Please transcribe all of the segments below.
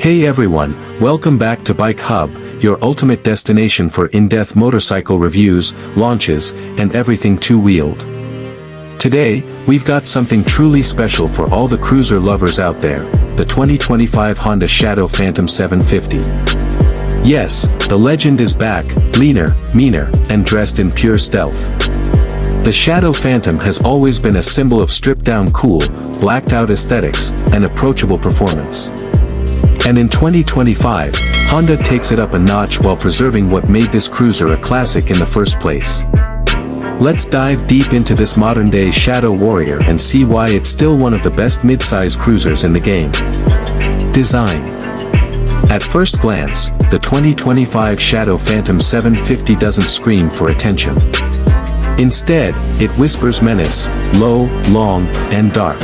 Hey everyone, welcome back to Bike Hub, your ultimate destination for in-depth motorcycle reviews, launches, and everything two-wheeled. Today, we've got something truly special for all the cruiser lovers out there, the 2025 Honda Shadow Phantom 750. Yes, the legend is back, leaner, meaner, and dressed in pure stealth. The Shadow Phantom has always been a symbol of stripped-down cool, blacked-out aesthetics, and approachable performance. And in 2025, Honda takes it up a notch while preserving what made this cruiser a classic in the first place. Let's dive deep into this modern-day Shadow Warrior and see why it's still one of the best mid-size cruisers in the game. Design. At first glance, the 2025 Shadow Phantom 750 doesn't scream for attention. Instead, it whispers menace, low, long, and dark.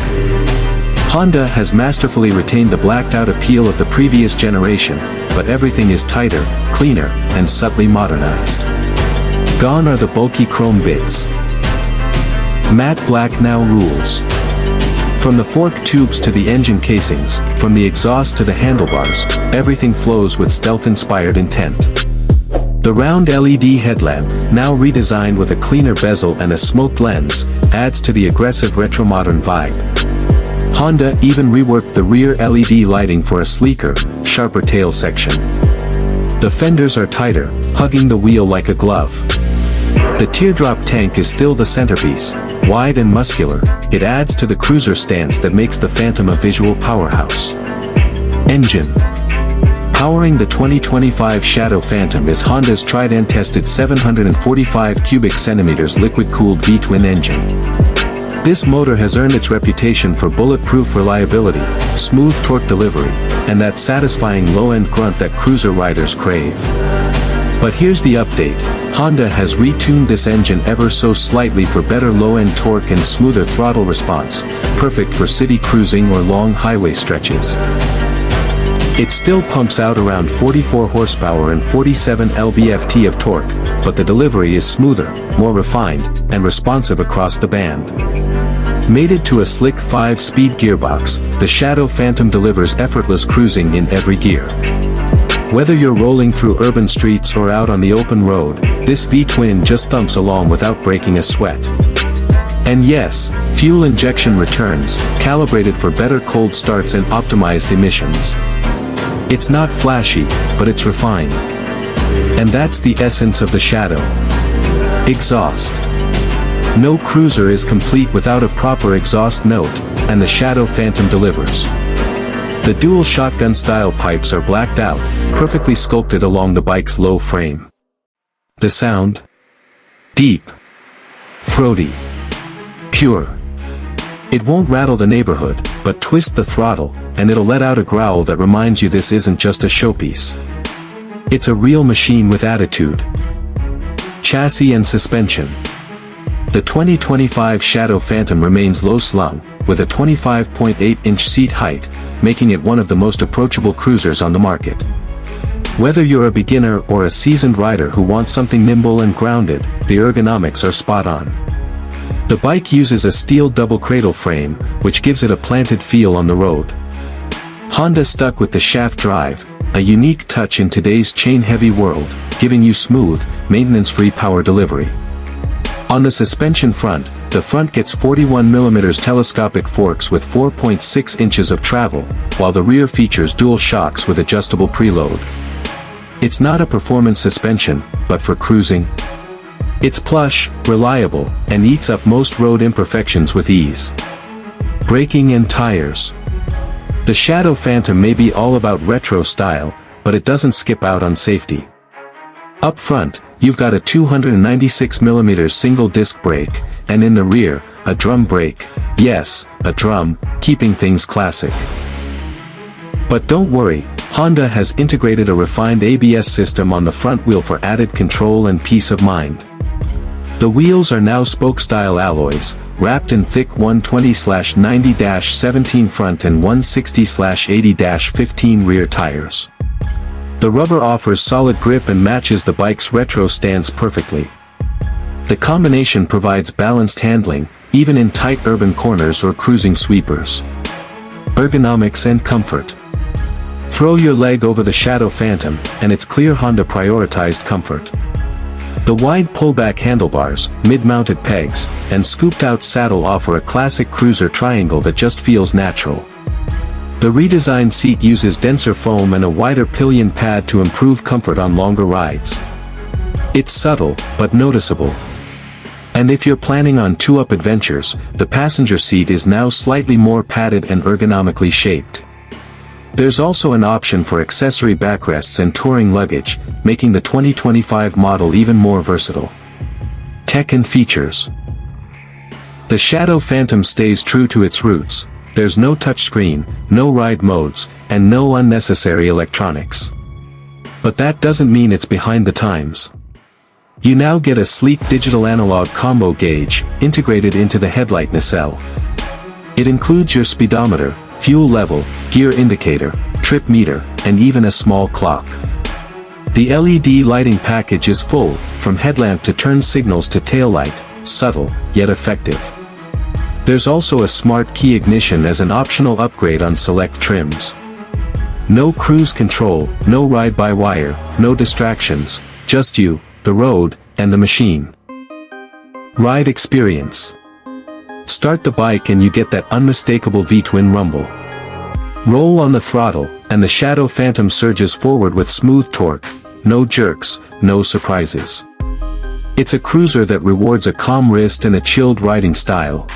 Honda has masterfully retained the blacked-out appeal of the previous generation, but everything is tighter, cleaner, and subtly modernized. Gone are the bulky chrome bits. Matte black now rules. From the fork tubes to the engine casings, from the exhaust to the handlebars, everything flows with stealth-inspired intent. The round LED headlamp, now redesigned with a cleaner bezel and a smoked lens, adds to the aggressive retro-modern vibe. Honda even reworked the rear LED lighting for a sleeker, sharper tail section. The fenders are tighter, hugging the wheel like a glove. The teardrop tank is still the centerpiece, wide and muscular. It adds to the cruiser stance that makes the Phantom a visual powerhouse. Engine. Powering the 2025 Shadow Phantom is Honda's tried-and-tested 745 cubic centimeters liquid-cooled V-twin engine. This motor has earned its reputation for bulletproof reliability, smooth torque delivery, and that satisfying low-end grunt that cruiser riders crave. But here's the update: Honda has retuned this engine ever so slightly for better low-end torque and smoother throttle response, perfect for city cruising or long highway stretches. It still pumps out around 44 horsepower and 47 lb-ft of torque, but the delivery is smoother, more refined, and responsive across the band. Mated to a slick 5-speed gearbox, the Shadow Phantom delivers effortless cruising in every gear. Whether you're rolling through urban streets or out on the open road, this V-twin just thumps along without breaking a sweat. And yes, fuel injection returns, calibrated for better cold starts and optimized emissions. It's not flashy, but it's refined. And that's the essence of the Shadow. Exhaust. No cruiser is complete without a proper exhaust note, and the Shadow Phantom delivers. The dual shotgun-style pipes are blacked out, perfectly sculpted along the bike's low frame. The sound? Deep. Throaty. Pure. It won't rattle the neighborhood, but twist the throttle, and it'll let out a growl that reminds you this isn't just a showpiece. It's a real machine with attitude. Chassis and suspension. The 2025 Shadow Phantom remains low-slung, with a 25.8-inch seat height, making it one of the most approachable cruisers on the market. Whether you're a beginner or a seasoned rider who wants something nimble and grounded, the ergonomics are spot on. The bike uses a steel double cradle frame, which gives it a planted feel on the road. Honda stuck with the shaft drive, a unique touch in today's chain-heavy world, giving you smooth, maintenance-free power delivery. On the suspension front, the front gets 41mm telescopic forks with 4.6 inches of travel, while the rear features dual shocks with adjustable preload. It's not a performance suspension, but for cruising. It's plush, reliable, and eats up most road imperfections with ease. Braking and tires. The Shadow Phantom may be all about retro style, but it doesn't skip out on safety. Up front, you've got a 296mm single-disc brake, and in the rear, a drum brake. Yes, a drum, keeping things classic. But don't worry, Honda has integrated a refined ABS system on the front wheel for added control and peace of mind. The wheels are now spoke-style alloys, wrapped in thick 120/90-17 front and 160/80-15 rear tires. The rubber offers solid grip and matches the bike's retro stance perfectly. The combination provides balanced handling, even in tight urban corners or cruising sweepers. Ergonomics and comfort. Throw your leg over the Shadow Phantom, and it's clear Honda prioritized comfort. The wide pullback handlebars, mid-mounted pegs, and scooped-out saddle offer a classic cruiser triangle that just feels natural. The redesigned seat uses denser foam and a wider pillion pad to improve comfort on longer rides. It's subtle, but noticeable. And if you're planning on two-up adventures, the passenger seat is now slightly more padded and ergonomically shaped. There's also an option for accessory backrests and touring luggage, making the 2025 model even more versatile. Tech and features. The Shadow Phantom stays true to its roots. There's no touchscreen, no ride modes, and no unnecessary electronics. But that doesn't mean it's behind the times. You now get a sleek digital analog combo gauge, integrated into the headlight nacelle. It includes your speedometer, fuel level, gear indicator, trip meter, and even a small clock. The LED lighting package is full, from headlamp to turn signals to taillight, subtle, yet effective. There's also a smart key ignition as an optional upgrade on select trims. No cruise control, no ride-by-wire, no distractions, just you, the road, and the machine. Ride experience. Start the bike and you get that unmistakable V-twin rumble. Roll on the throttle, and the Shadow Phantom surges forward with smooth torque, no jerks, no surprises. It's a cruiser that rewards a calm wrist and a chilled riding style.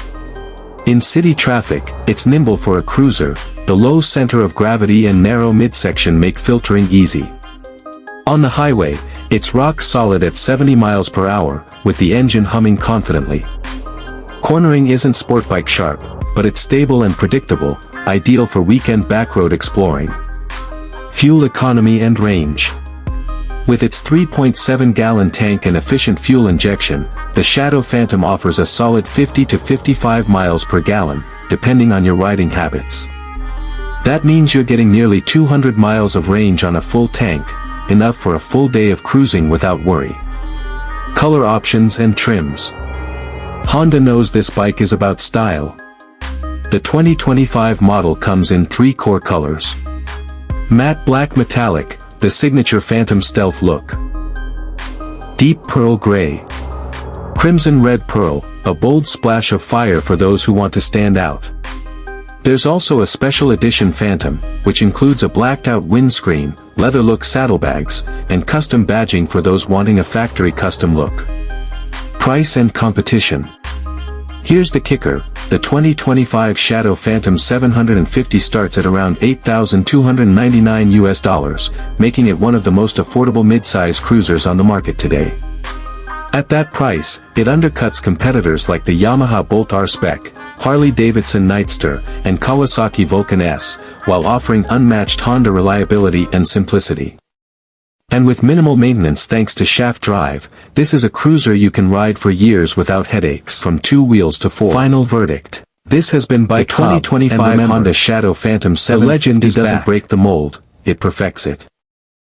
In city traffic, it's nimble for a cruiser, the low center of gravity and narrow midsection make filtering easy. On the highway, it's rock solid at 70 miles per hour, with the engine humming confidently. Cornering isn't sport bike sharp, but it's stable and predictable, ideal for weekend backroad exploring. Fuel economy and range. With its 3.7-gallon tank and efficient fuel injection, the Shadow Phantom offers a solid 50 to 55 miles per gallon, depending on your riding habits. That means you're getting nearly 200 miles of range on a full tank, enough for a full day of cruising without worry. Color options and trims. Honda knows this bike is about style. The 2025 model comes in 3 core colors. Matte Black Metallic, the signature Phantom Stealth look. Deep Pearl Gray. Crimson Red Pearl, a bold splash of fire for those who want to stand out. There's also a special edition Phantom, which includes a blacked-out windscreen, leather-look saddlebags, and custom badging for those wanting a factory custom look. Price and competition. Here's the kicker, the 2025 Shadow Phantom 750 starts at around $8,299, making it one of the most affordable mid-size cruisers on the market today. At that price, it undercuts competitors like the Yamaha Bolt R Spec, Harley-Davidson Nightster, and Kawasaki Vulcan S, while offering unmatched Honda reliability and simplicity. And with minimal maintenance thanks to shaft drive, this is a cruiser you can ride for years without headaches. From 2 wheels to 4. Final verdict. This has been by 2025 Honda Shadow Phantom 750. The legend doesn't break the mold, it perfects it.